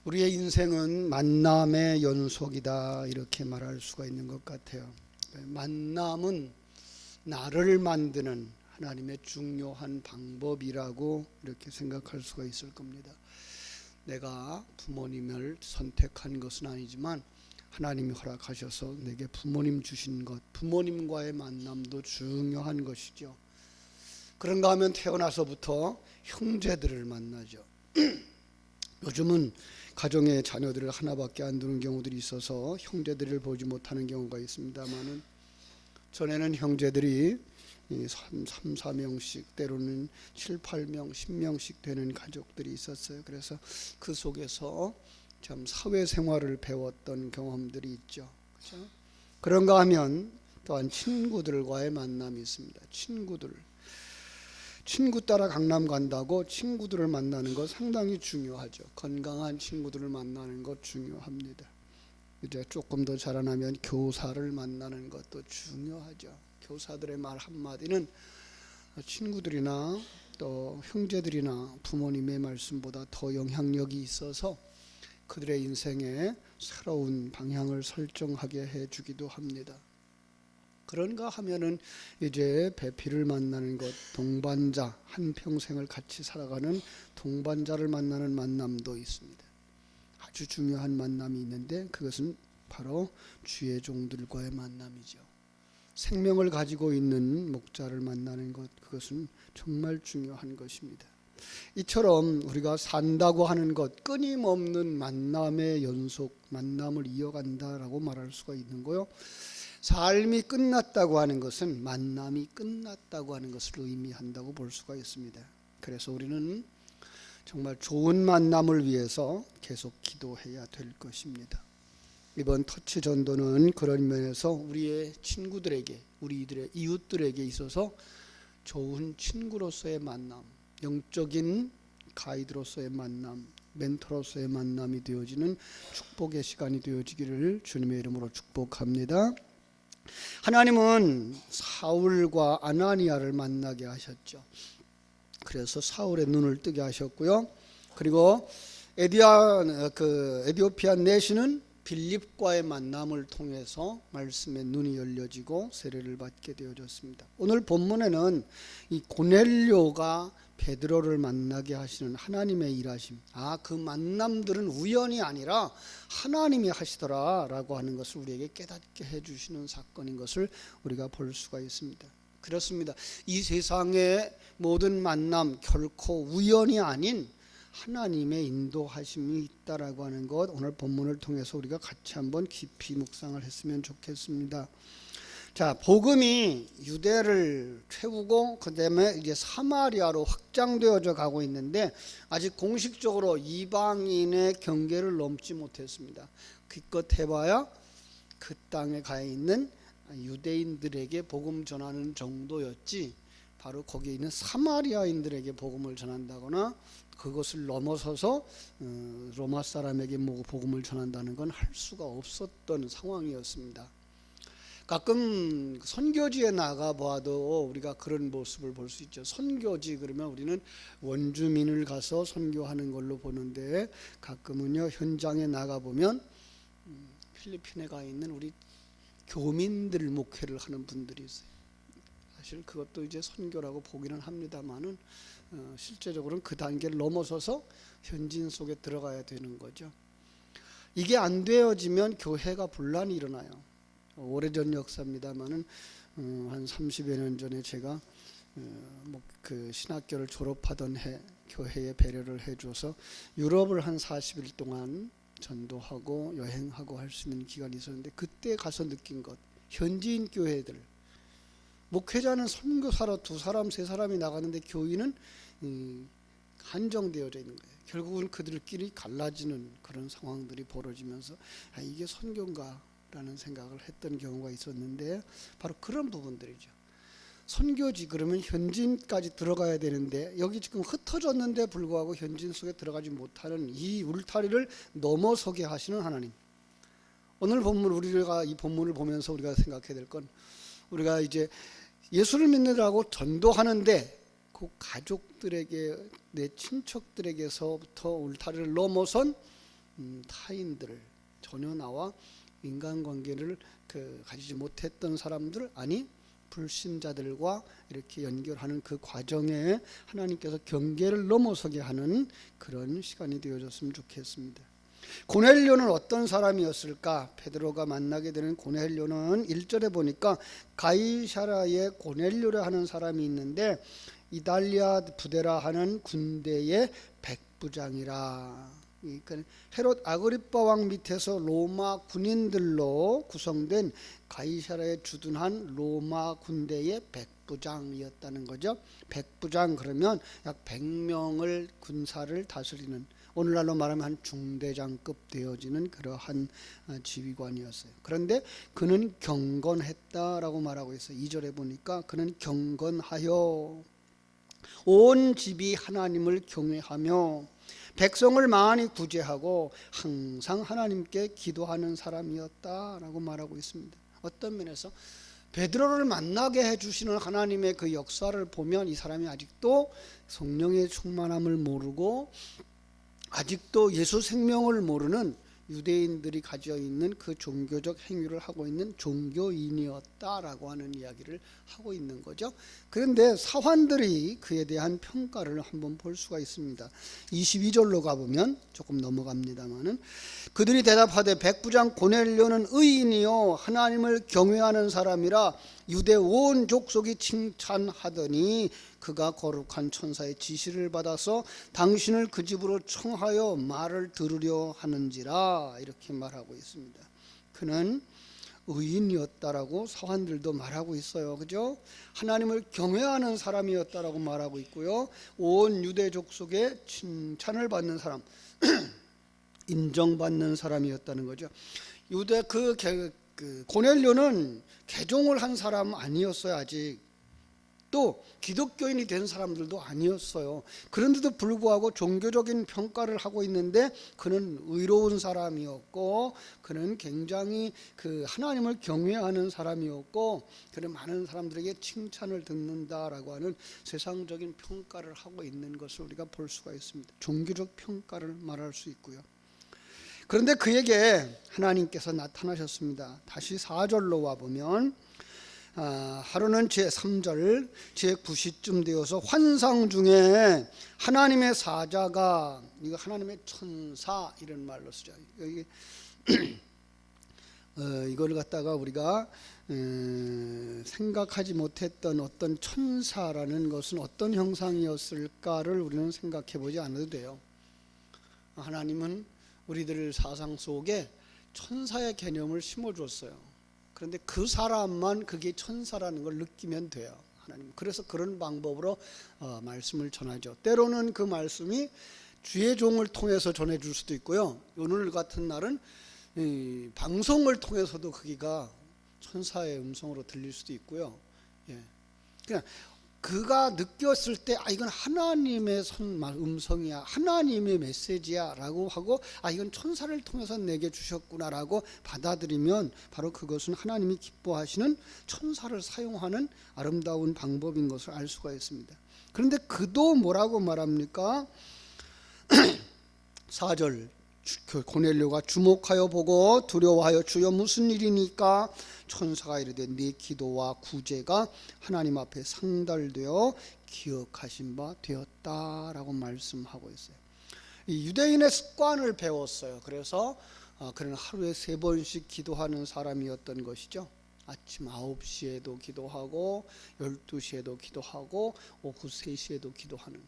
우리의 인생은 만남의 연속이다 이렇게 말할 수가 있는 것 같아요. 만남은 나를 만드는 하나님의 중요한 방법이라고 이렇게 생각할 수가 있을 겁니다. 내가 부모님을 선택한 것은 아니지만 하나님이 허락하셔서 내게 부모님 주신 것, 부모님과의 만남도 중요한 것이죠. 그런가 하면 태어나서부터 형제들을 만나죠. 요즘은 가정에 자녀들을 하나밖에 안 두는 경우들이 있어서 형제들을 보지 못하는 경우가 있습니다만은, 전에는 형제들이 3, 4명씩 때로는 7, 8명, 10명씩 되는 가족들이 있었어요. 그래서 그 속에서 참 사회생활을 배웠던 경험들이 있죠. 그렇죠? 그런가 하면 또한 친구들과의 만남이 있습니다. 친구 따라 강남 간다고 친구들을 만나는 것 상당히 중요하죠. 건강한 친구들을 만나는 것 중요합니다. 이제 조금 더 자라나면 교사를 만나는 것도 중요하죠. 교사들의 말 한마디는 친구들이나 또 형제들이나 부모님의 말씀보다 더 영향력이 있어서 그들의 인생에 새로운 방향을 설정하게 해주기도 합니다. 그런가 하면은 이제 배필을 만나는 것, 동반자, 한평생을 같이 살아가는 동반자를 만나는 만남도 있습니다. 아주 중요한 만남이 있는데 그것은 바로 주의 종들과의 만남이죠. 생명을 가지고 있는 목자를 만나는 것, 그것은 정말 중요한 것입니다. 이처럼 우리가 산다고 하는 것, 끊임없는 만남의 연속, 만남을 이어간다라고 말할 수가 있는 거요. 삶이 끝났다고 하는 것은 만남이 끝났다고 하는 것을 의미한다고 볼 수가 있습니다. 그래서 우리는 정말 좋은 만남을 위해서 계속 기도해야 될 것입니다. 이번 터치 전도는 그런 면에서 우리의 친구들에게, 우리들의 이웃들에게 있어서 좋은 친구로서의 만남, 영적인 가이드로서의 만남, 멘토로서의 만남이 되어지는 축복의 시간이 되어지기를 주님의 이름으로 축복합니다. 하나님은 사울과 아나니아를 만나게 하셨죠. 그래서 사울의 눈을 뜨게 하셨고요. 그리고 에디오피아 내시는 빌립과의 만남을 통해서 말씀의 눈이 열려지고 세례를 받게 되어졌습니다. 오늘 본문에는 이 고넬료가 베드로를 만나게 하시는 하나님의 일하심, 그 만남들은 우연이 아니라 하나님이 하시더라라고 하는 것을 우리에게 깨닫게 해주시는 사건인 것을 우리가 볼 수가 있습니다. 그렇습니다. 이 세상의 모든 만남 결코 우연이 아닌 하나님의 인도하심이 있다라고 하는 것, 오늘 본문을 통해서 우리가 같이 한번 깊이 묵상을 했으면 좋겠습니다. 자, 복음이 유대를 채우고 그다음에 이제 사마리아로 확장되어져 가고 있는데 아직 공식적으로 이방인의 경계를 넘지 못했습니다. 기껏 해봐야 그 땅에 가 있는 유대인들에게 복음 전하는 정도였지, 바로 거기에 있는 사마리아인들에게 복음을 전한다거나 그것을 넘어서서 로마 사람에게 복음을 전한다는 건 할 수가 없었던 상황이었습니다. 가끔 선교지에 나가 봐도 우리가 그런 모습을 볼 수 있죠. 선교지 그러면 우리는 원주민을 가서 선교하는 걸로 보는데, 가끔은요 현장에 나가 보면 필리핀에 가 있는 우리 교민들 목회를 하는 분들이 있어요. 사실 그것도 이제 선교라고 보기는 합니다만은 실제적으로는 그 단계를 넘어서서 현지인 속에 들어가야 되는 거죠. 이게 안 되어지면 교회가 분란이 일어나요. 오래전 역사입니다만은 한 30여 년 전에 제가 그 신학교를 졸업하던 해 교회에 배려를 해줘서 유럽을 한 40일 동안 전도하고 여행하고 할 수 있는 기간이 있었는데, 그때 가서 느낀 것, 현지인 교회들, 목회자는 선교사로 2사람 3사람이 나가는데 교인은 한정되어져 있는 거예요. 결국은 그들끼리 갈라지는 그런 상황들이 벌어지면서 이게 선교인가 라는 생각을 했던 경우가 있었는데, 바로 그런 부분들이죠. 선교지 그러면 현지인까지 들어가야 되는데 여기 지금 흩어졌는데 불구하고 현지인 속에 들어가지 못하는 이 울타리를 넘어서게 하시는 하나님. 오늘 본문, 우리가 이 본문을 보면서 우리가 생각해야 될 건, 우리가 이제 예수를 믿느라고 전도하는데 그 가족들에게, 내 친척들에게서부터 울타리를 넘어선 타인들을, 전혀 나와 인간관계를 가지지 못했던 사람들, 아니 불신자들과 이렇게 연결하는 그 과정에 하나님께서 경계를 넘어서게 하는 그런 시간이 되어졌으면 좋겠습니다. 고넬료는 어떤 사람이었을까? 베드로가 만나게 되는 고넬료는 1절에 보니까 가이사라의 고넬료라 하는 사람이 있는데 이달리아 부데라 하는 군대의 백부장이라. 그러니까 헤롯 아그리빠 왕 밑에서 로마 군인들로 구성된 가이사라에 주둔한 로마 군대의 백부장이었다는 거죠. 백부장 그러면 약 100명을 군사를 다스리는, 오늘날로 말하면 한 중대장급 되어지는 그러한 지휘관이었어요. 그런데 그는 경건했다라고 말하고 있어요. 2절에 보니까 그는 경건하여 온 집이 하나님을 경외하며 백성을 많이 구제하고 항상 하나님께 기도하는 사람이었다라고 말하고 있습니다. 어떤 면에서 베드로를 만나게 해주시는 하나님의 그 역사를 보면 이 사람이 아직도 성령의 충만함을 모르고 아직도 예수 생명을 모르는 유대인들이 가지고 있는 그 종교적 행위를 하고 있는 종교인이었다라고 하는 이야기를 하고 있는 거죠. 그런데 사환들이 그에 대한 평가를 한번 볼 수가 있습니다. 22절로 가보면 조금 넘어갑니다마는 그들이 대답하되 백부장 고넬료는 의인이요 하나님을 경외하는 사람이라 유대 온 족속이 칭찬하더니 그가 거룩한 천사의 지시를 받아서 당신을 그 집으로 청하여 말을 들으려 하는지라 이렇게 말하고 있습니다. 그는 의인이었다라고 사환들도 말하고 있어요. 그죠? 하나님을 경외하는 사람이었다라고 말하고 있고요. 온 유대 족속의 칭찬을 받는 사람, 인정받는 사람이었다는 거죠. 유대 그 고넬료는 개종을 한 사람 아니었어요. 아직. 또 기독교인이 된 사람들도 아니었어요. 그런데도 불구하고 종교적인 평가를 하고 있는데 그는 의로운 사람이었고 그는 굉장히 하나님을 경외하는 사람이었고 그는 많은 사람들에게 칭찬을 듣는다라고 하는 세상적인 평가를 하고 있는 것을 우리가 볼 수가 있습니다. 종교적 평가를 말할 수 있고요. 그런데 그에게 하나님께서 나타나셨습니다. 다시 4절로 와보면 하루는 제3절 제9시쯤 되어서 환상 중에 하나님의 사자가, 이거 하나님의 천사 이런 말로 쓰죠. 여기 이걸 갖다가 우리가 생각하지 못했던 어떤 천사라는 것은 어떤 형상이었을까를 우리는 생각해 보지 않아도 돼요. 하나님은 우리들 사상 속에 천사의 개념을 심어줬어요. 그런데 그 사람만 그게 천사라는 걸 느끼면 돼요. 하나님. 그래서 그런 방법으로 말씀을 전하죠. 때로는 그 말씀이 주의 종을 통해서 전해줄 수도 있고요. 오늘 같은 날은 방송을 통해서도 그기가 천사의 음성으로 들릴 수도 있고요. 예. 그냥 그가 느꼈을 때 이건 하나님의 음성이야, 하나님의 메시지야 라고 하고 이건 천사를 통해서 내게 주셨구나 라고 받아들이면 바로 그것은 하나님이 기뻐하시는 천사를 사용하는 아름다운 방법인 것을 알 수가 있습니다. 그런데 그도 뭐라고 말합니까? 4절 고넬료가 주목하여 보고 두려워하여 주여 무슨 일이니까? 천사가 이르되 네 기도와 구제가 하나님 앞에 상달되어 기억하신 바 되었다라고 말씀하고 있어요. 이 유대인의 습관을 배웠어요. 그래서 그는 하루에 3번씩 기도하는 사람이었던 것이죠. 아침 9시에도 기도하고 12시에도 기도하고 오후 3시에도 기도하는,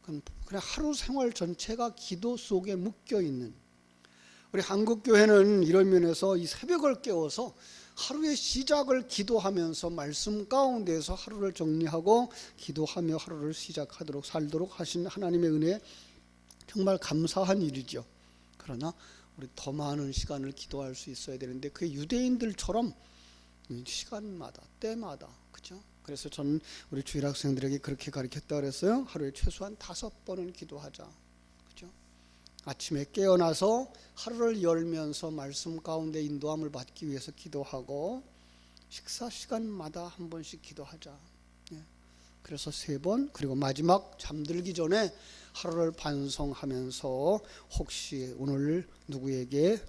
그냥 하루 생활 전체가 기도 속에 묶여있는, 우리 한국교회는 이런 면에서 이 새벽을 깨워서 하루의 시작을 기도하면서 말씀 가운데서 하루를 정리하고 기도하며 하루를 시작하도록 살도록 하신 하나님의 은혜 정말 감사한 일이죠. 그러나 우리 더 많은 시간을 기도할 수 있어야 되는데 그 유대인들처럼 시간마다 때마다, 그죠? 그래서 저는 우리 주일 학생들에게 그렇게 가르쳤다 그랬어요. 하루에 최소한 5번은 기도하자. 그죠? 아침에 깨어나서 하루를 열면서 말씀 가운데 인도함을 받기 위해서 기도하고 식사 시간마다 한 번씩 기도하자. 예. 그래서 3번, 그리고 마지막 잠들기 전에 하루를 반성하면서 혹시 오늘 누구에게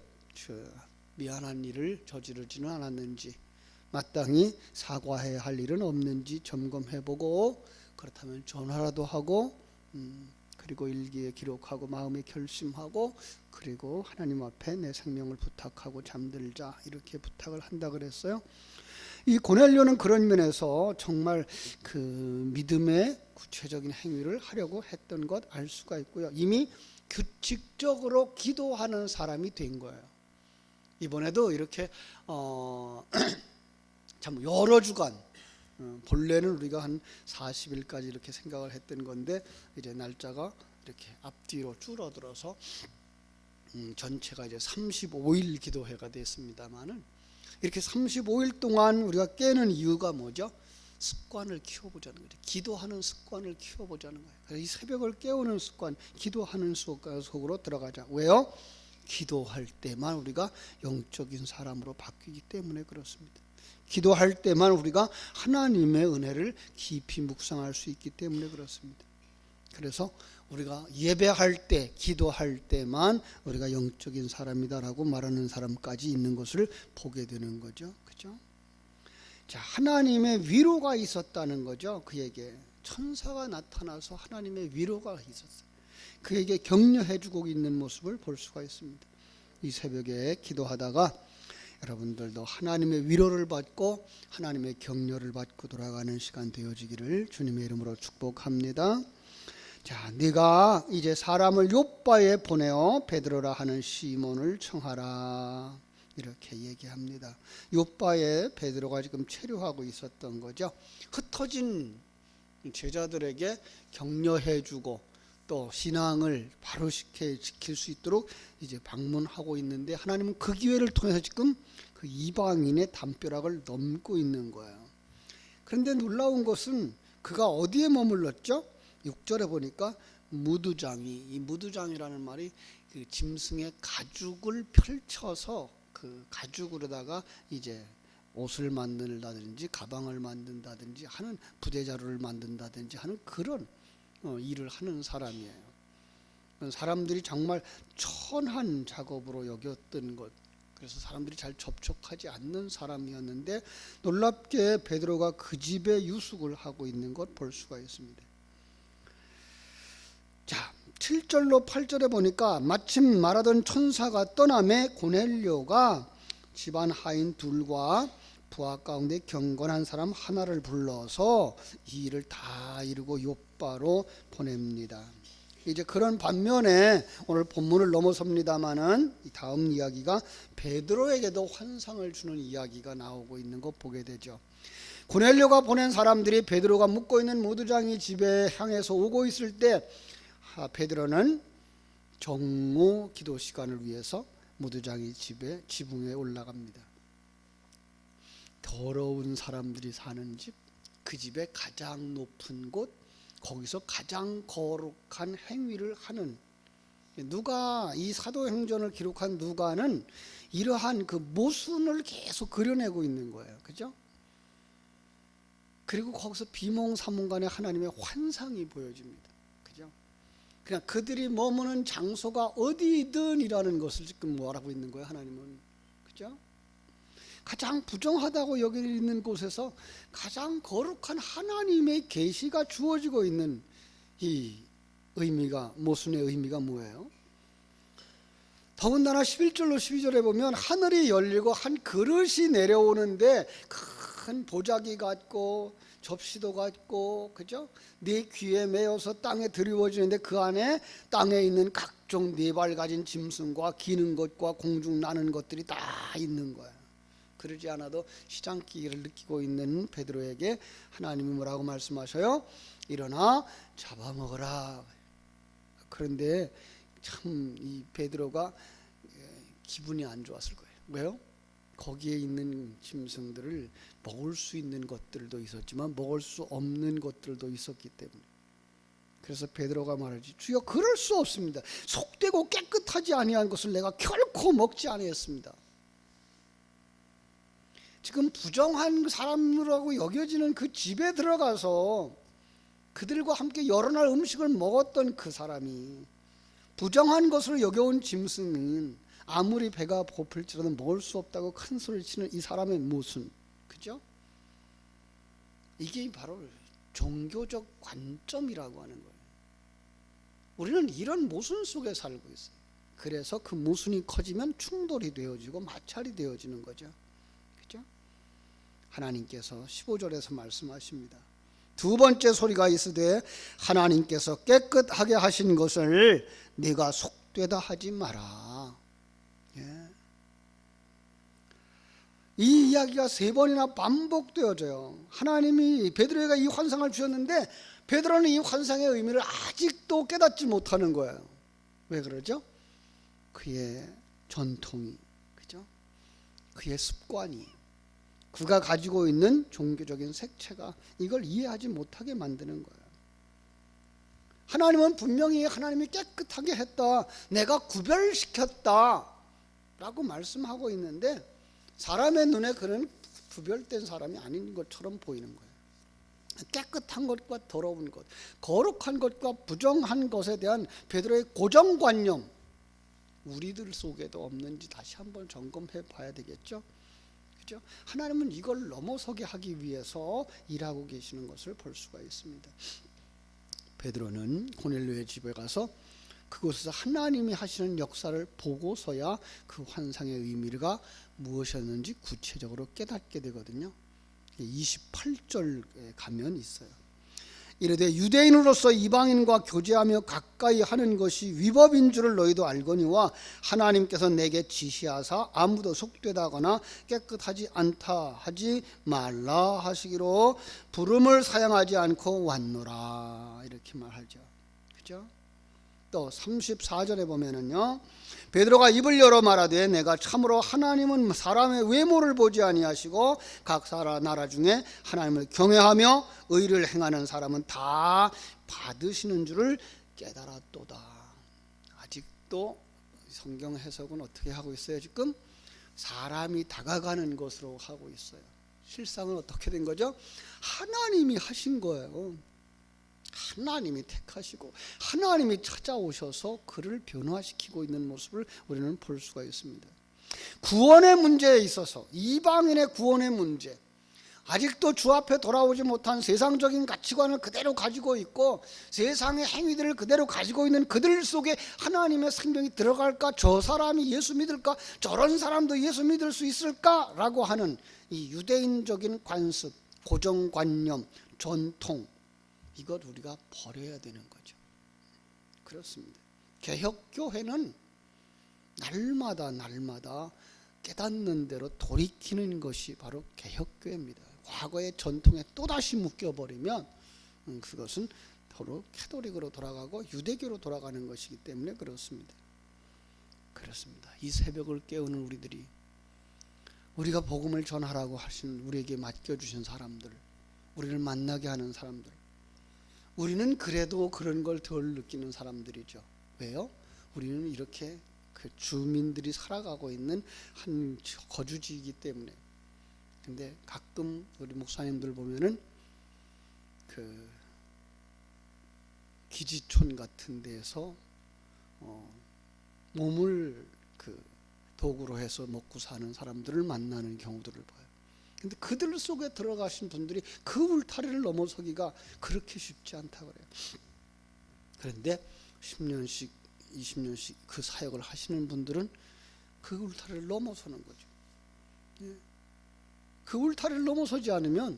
미안한 일을 저지르지는 않았는지, 마땅히 사과해야 할 일은 없는지 점검해보고, 그렇다면 전화라도 하고 그리고 일기에 기록하고 마음에 결심하고, 그리고 하나님 앞에 내 생명을 부탁하고 잠들자, 이렇게 부탁을 한다 그랬어요. 이 고넬료는 그런 면에서 정말 그 믿음의 구체적인 행위를 하려고 했던 것 알 수가 있고요. 이미 규칙적으로 기도하는 사람이 된 거예요. 이번에도 이렇게 참 여러 주간, 본래는 우리가 한 40일까지 이렇게 생각을 했던 건데 이제 날짜가 이렇게 앞뒤로 줄어들어서 전체가 이제 35일 기도회가 됐습니다만은, 이렇게 35일 동안 우리가 깨는 이유가 뭐죠? 습관을 키워보자는 거죠. 기도하는 습관을 키워보자는 거예요. 그래서 이 새벽을 깨우는 습관, 기도하는 습관 속으로 들어가자. 왜요? 기도할 때만 우리가 영적인 사람으로 바뀌기 때문에 그렇습니다. 기도할 때만 우리가 하나님의 은혜를 깊이 묵상할 수 있기 때문에 그렇습니다. 그래서 우리가 예배할 때, 기도할 때만 우리가 영적인 사람이다라고 말하는 사람까지 있는 것을 보게 되는 거죠. 그죠? 자, 하나님의 위로가 있었다는 거죠. 그에게 천사가 나타나서 하나님의 위로가 있었어요. 그에게 격려해주고 있는 모습을 볼 수가 있습니다. 이 새벽에 기도하다가 여러분들도 하나님의 위로를 받고 하나님의 격려를 받고 돌아가는 시간 되어지기를 주님의 이름으로 축복합니다. 자, 네가 이제 사람을 욥바에 보내어 베드로라 하는 시몬을 청하라, 이렇게 얘기합니다. 욥바에 베드로가 지금 체류하고 있었던 거죠. 흩어진 제자들에게 격려해주고 또 신앙을 바로 지킬 수 있도록 이제 방문하고 있는데, 하나님은 그 기회를 통해서 지금 그 이방인의 담벼락을 넘고 있는 거예요. 그런데 놀라운 것은 그가 어디에 머물렀죠? 6절에 보니까 무두장이, 이 무두장이라는 말이 그 짐승의 가죽을 펼쳐서 그 가죽으로다가 이제 옷을 만든다든지 가방을 만든다든지 하는, 부대자루를 만든다든지 하는 그런 일을 하는 사람이에요. 사람들이 정말 천한 작업으로 여겼던 것, 그래서 사람들이 잘 접촉하지 않는 사람이었는데 놀랍게 베드로가 그 집에 유숙을 하고 있는 것 볼 수가 있습니다. 자, 7절로 8절에 보니까 마침 말하던 천사가 떠남에 고넬료가 집안 하인 둘과 부하 가운데 경건한 사람 하나를 불러서 이 일을 다 이루고 욥바로 보냅니다. 이제 그런 반면에 오늘 본문을 넘어섭니다마는 이 다음 이야기가 베드로에게도 환상을 주는 이야기가 나오고 있는 거 보게 되죠. 고넬료가 보낸 사람들이 베드로가 묵고 있는 무두장이 집에 향해서 오고 있을 때 베드로는 정오 기도 시간을 위해서 무두장이 집에 지붕에 올라갑니다. 더러운 사람들이 사는 집, 그 집의 가장 높은 곳, 거기서 가장 거룩한 행위를 하는, 누가 이 사도행전을 기록한 누가는 이러한 그 모순을 계속 그려내고 있는 거예요. 그죠? 그리고 거기서 비몽사몽간에 하나님의 환상이 보여집니다. 그죠? 그냥 그들이 머무는 장소가 어디든이라는 것을 지금 뭐라고 있는 거예요, 하나님은. 그죠? 가장 부정하다고 여기는 곳에서 가장 거룩한 하나님의 계시가 주어지고 있는 이 의미가, 모순의 의미가 뭐예요? 더군다나 11절로 12절에 보면 하늘이 열리고 한 그릇이 내려오는데 큰 보자기 같고 접시도 같고, 그죠? 네 귀에 매어서 땅에 드리워지는데 그 안에 땅에 있는 각종 네 발 가진 짐승과 기는 것과 공중 나는 것들이 다 있는 거예요. 그러지 않아도 시장기를 느끼고 있는 베드로에게 하나님이 뭐라고 말씀하셔요? 일어나 잡아먹어라. 그런데 참 이 베드로가 기분이 안 좋았을 거예요. 왜요? 거기에 있는 짐승들을 먹을 수 있는 것들도 있었지만 먹을 수 없는 것들도 있었기 때문에. 그래서 베드로가 말하지, 주여 그럴 수 없습니다. 속되고 깨끗하지 아니한 것을 내가 결코 먹지 아니했습니다. 지금 부정한 사람이라고 여겨지는 그 집에 들어가서 그들과 함께 여러 날 음식을 먹었던 그 사람이 부정한 것으로 여겨온 짐승은 아무리 배가 고플지라도 먹을 수 없다고 큰 소리를 치는 이 사람의 모순, 그죠? 이게 바로 종교적 관점이라고 하는 거예요. 우리는 이런 모순 속에 살고 있어요. 그래서 그 모순이 커지면 충돌이 되어지고 마찰이 되어지는 거죠. 그죠? 하나님께서 15절에서 말씀하십니다. 두 번째 소리가 있으되 하나님께서 깨끗하게 하신 것을 네가 속되다 하지 마라. 예. 이 이야기가 세 번이나 반복되어져요. 하나님이 베드로에게 이 환상을 주셨는데 베드로는 이 환상의 의미를 아직도 깨닫지 못하는 거예요. 왜 그러죠? 그의 전통이, 그죠? 그의 습관이, 그가 가지고 있는 종교적인 색채가 이걸 이해하지 못하게 만드는 거예요. 하나님은 분명히 하나님이 깨끗하게 했다, 내가 구별시켰다 라고 말씀하고 있는데 사람의 눈에 그는 구별된 사람이 아닌 것처럼 보이는 거예요. 깨끗한 것과 더러운 것, 거룩한 것과 부정한 것에 대한 베드로의 고정관념, 우리들 속에도 없는지 다시 한번 점검해 봐야 되겠죠. 그죠? 하나님은 이걸 넘어서게 하기 위해서 일하고 계시는 것을 볼 수가 있습니다. 베드로는 고넬료의 집에 가서 그곳에서 하나님이 하시는 역사를 보고서야 그 환상의 의미가 무엇이었는지 구체적으로 깨닫게 되거든요. 28절에 가면 있어요. 이르되 유대인으로서 이방인과 교제하며 가까이 하는 것이 위법인 줄을 너희도 알거니와 하나님께서 내게 지시하사 아무도 속되다거나 깨끗하지 않다 하지 말라 하시기로 부름을 사양하지 않고 왔노라, 이렇게 말하죠. 그죠? 또 34절에 보면은요, 베드로가 입을 열어 말하되 내가 참으로 하나님은 사람의 외모를 보지 아니하시고 각 나라 중에 하나님을 경외하며 의를 행하는 사람은 다 받으시는 줄을 깨달았도다. 아직도 성경 해석은 어떻게 하고 있어요? 지금 사람이 다가가는 것으로 하고 있어요. 실상은 어떻게 된 거죠? 하나님이 하신 거예요. 하나님이 택하시고 하나님이 찾아오셔서 그를 변화시키고 있는 모습을 우리는 볼 수가 있습니다. 구원의 문제에 있어서, 이방인의 구원의 문제, 아직도 주 앞에 돌아오지 못한 세상적인 가치관을 그대로 가지고 있고 세상의 행위들을 그대로 가지고 있는 그들 속에 하나님의 생명이 들어갈까? 저 사람이 예수 믿을까? 저런 사람도 예수 믿을 수 있을까? 라고 하는 이 유대인적인 관습, 고정관념, 전통, 이것 우리가 버려야 되는 거죠. 그렇습니다. 개혁교회는 날마다 깨닫는 대로 돌이키는 것이 바로 개혁교회입니다. 과거의 전통에 또다시 묶여버리면 그것은 서로 캐톨릭으로 돌아가고 유대교로 돌아가는 것이기 때문에 그렇습니다. 이 새벽을 깨우는 우리들이, 우리가 복음을 전하라고 하신 우리에게 맡겨주신 사람들, 우리를 만나게 하는 사람들, 우리는 그래도 그런 걸 덜 느끼는 사람들이죠. 왜요? 우리는 이렇게 그 주민들이 살아가고 있는 한 거주지이기 때문에. 근데 가끔 우리 목사님들 보면은 그 기지촌 같은 데서 몸을 그 도구로 해서 먹고 사는 사람들을 만나는 경우들을 봐요. 근데 그들 속에 들어가신 분들이 그 울타리를 넘어서기가 그렇게 쉽지 않다고 그래요. 그런데 10년씩 20년씩 그 사역을 하시는 분들은 그 울타리를 넘어서는 거죠. 예. 그 울타리를 넘어서지 않으면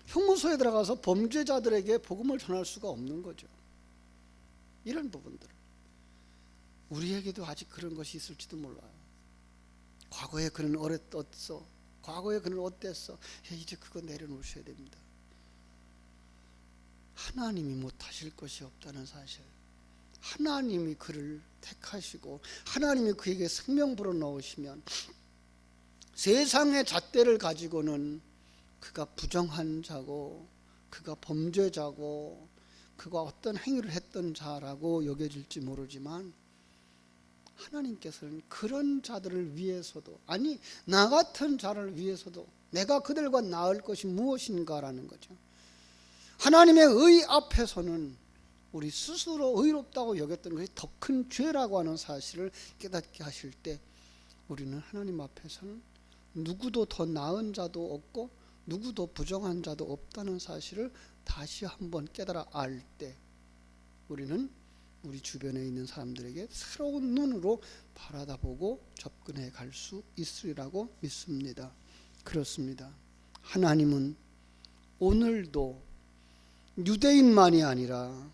형무소에 들어가서 범죄자들에게 복음을 전할 수가 없는 거죠. 이런 부분들, 우리에게도 아직 그런 것이 있을지도 몰라요. 과거에 그는 어땠어, 과거에 그는 어땠어, 이제 그거 내려놓으셔야 됩니다. 하나님이 못하실 것이 없다는 사실, 하나님이 그를 택하시고 하나님이 그에게 생명 불어넣으시면 세상의 잣대를 가지고는 그가 부정한 자고 그가 범죄자고 그가 어떤 행위를 했던 자라고 여겨질지 모르지만 하나님께서는 그런 자들을 위해서도, 아니 나 같은 자를 위해서도 내가 그들과 나을 것이 무엇인가라는 거죠. 하나님의 의 앞에서는 우리 스스로 의롭다고 여겼던 것이 더 큰 죄라고 하는 사실을 깨닫게 하실 때 우리는 하나님 앞에서는 누구도 더 나은 자도 없고 누구도 부정한 자도 없다는 사실을 다시 한번 깨달아 알 때 우리는 우리 주변에 있는 사람들에게 새로운 눈으로 바라다보고 접근해 갈 수 있으리라고 믿습니다. 그렇습니다. 하나님은 오늘도 유대인만이 아니라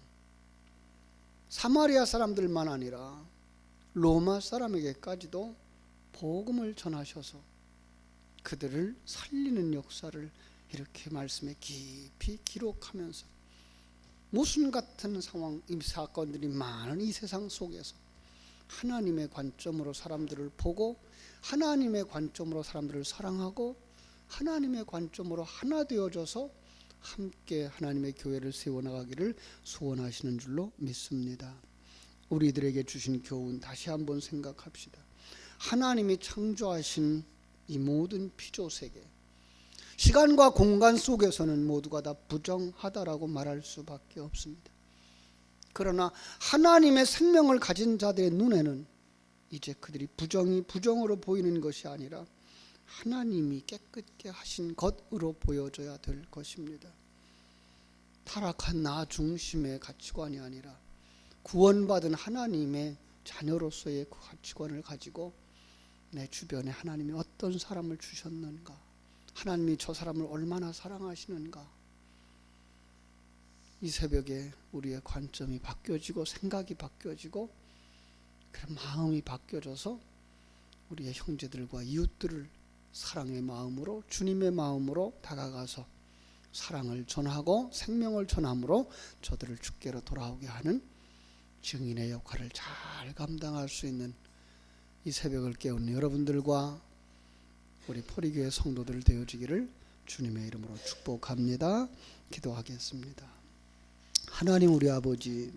사마리아 사람들만 아니라 로마 사람에게까지도 복음을 전하셔서 그들을 살리는 역사를 이렇게 말씀에 깊이 기록하면서 모순 같은 상황, 이 사건들이 많은 이 세상 속에서 하나님의 관점으로 사람들을 보고 하나님의 관점으로 사람들을 사랑하고 하나님의 관점으로 하나 되어져서 함께 하나님의 교회를 세워나가기를 소원하시는 줄로 믿습니다. 우리들에게 주신 교훈 다시 한번 생각합시다. 하나님이 창조하신 이 모든 피조세계, 시간과 공간 속에서는 모두가 다 부정하다라고 말할 수밖에 없습니다. 그러나 하나님의 생명을 가진 자들의 눈에는 이제 그들이 부정이 부정으로 보이는 것이 아니라 하나님이 깨끗게 하신 것으로 보여져야 될 것입니다. 타락한 나 중심의 가치관이 아니라 구원받은 하나님의 자녀로서의 그 가치관을 가지고 내 주변에 하나님이 어떤 사람을 주셨는가, 하나님이 저 사람을 얼마나 사랑하시는가, 이 새벽에 우리의 관점이 바뀌어지고 생각이 바뀌어지고 그런 마음이 바뀌어져서 우리의 형제들과 이웃들을 사랑의 마음으로, 주님의 마음으로 다가가서 사랑을 전하고 생명을 전함으로 저들을 주께로 돌아오게 하는 증인의 역할을 잘 감당할 수 있는 이 새벽을 깨우는 여러분들과 우리 포리교회 성도들 되어지기를 주님의 이름으로 축복합니다. 기도하겠습니다. 하나님 우리 아버지,